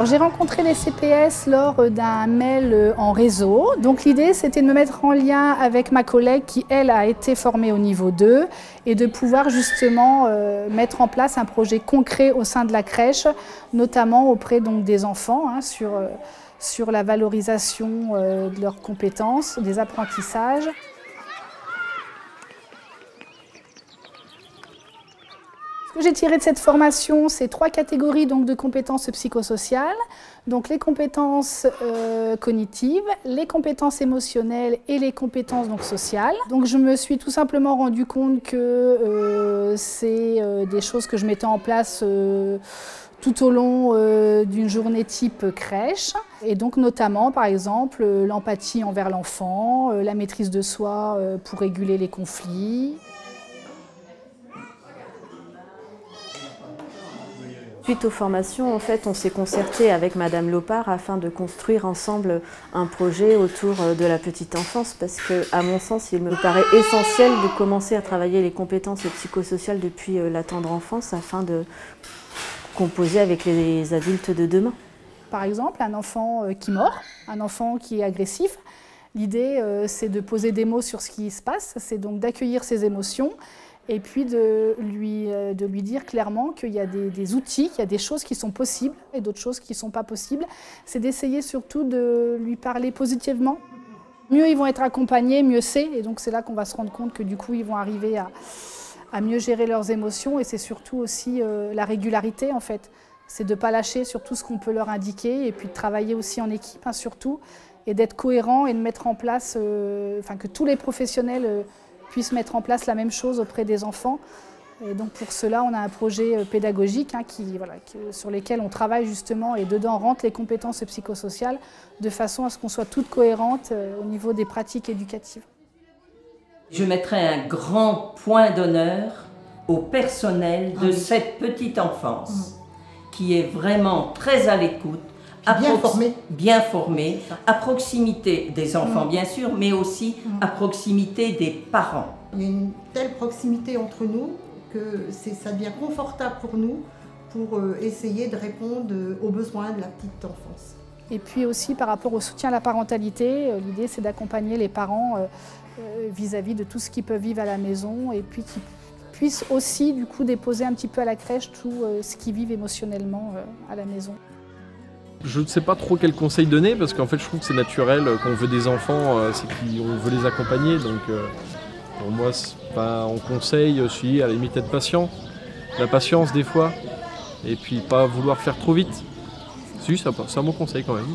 J'ai rencontré les CPS lors d'un mail en réseau. Donc l'idée, c'était de me mettre en lien avec ma collègue qui, elle, a été formée au niveau 2 et de pouvoir justement mettre en place un projet concret au sein de la crèche, notamment auprès donc, des enfants, sur la valorisation de leurs compétences, des apprentissages. Ce que j'ai tiré de cette formation, c'est 3 catégories donc, de compétences psychosociales. Donc les compétences cognitives, les compétences émotionnelles et les compétences donc, sociales. Donc je me suis tout simplement rendu compte que c'est des choses que je mettais en place tout au long d'une journée type crèche. Et donc notamment, par exemple, l'empathie envers l'enfant, la maîtrise de soi pour réguler les conflits. Suite aux formations, en fait, on s'est concerté avec Madame Lopard afin de construire ensemble un projet autour de la petite enfance parce que, à mon sens, il me paraît essentiel de commencer à travailler les compétences psychosociales depuis la tendre enfance afin de composer avec les adultes de demain. Par exemple, un enfant qui mord, un enfant qui est agressif, l'idée c'est de poser des mots sur ce qui se passe, c'est donc d'accueillir ses émotions et puis de lui dire clairement qu'il y a des outils, qu'il y a des choses qui sont possibles et d'autres choses qui ne sont pas possibles. C'est d'essayer surtout de lui parler positivement. Mieux ils vont être accompagnés, mieux c'est. Et donc c'est là qu'on va se rendre compte que du coup ils vont arriver à mieux gérer leurs émotions. Et c'est surtout aussi la régularité en fait. C'est de ne pas lâcher sur tout ce qu'on peut leur indiquer et puis de travailler aussi en équipe surtout. Et d'être cohérent et de mettre en place, que tous les professionnels puissent mettre en place la même chose auprès des enfants. Et donc pour cela, on a un projet pédagogique sur lequel on travaille justement et dedans rentrent les compétences psychosociales de façon à ce qu'on soit toutes cohérentes au niveau des pratiques éducatives. Je mettrai un grand point d'honneur au personnel de cette petite enfance qui est vraiment très à l'écoute, bien formé, à proximité des enfants bien sûr, mais aussi à proximité des parents. Il y a une telle proximité entre nous que ça devient confortable pour nous pour essayer de répondre aux besoins de la petite enfance. Et puis aussi par rapport au soutien à la parentalité, l'idée c'est d'accompagner les parents vis-à-vis de tout ce qu'ils peuvent vivre à la maison et puis qu'ils puissent aussi du coup déposer un petit peu à la crèche tout ce qu'ils vivent émotionnellement à la maison. Je ne sais pas trop quel conseil donner parce qu'en fait je trouve que c'est naturel qu'on veut des enfants, c'est qu'on veut les accompagner. Donc pour moi, on conseille aussi à la limite être patient, la patience des fois, et puis pas vouloir faire trop vite. Si, c'est un bon conseil quand même.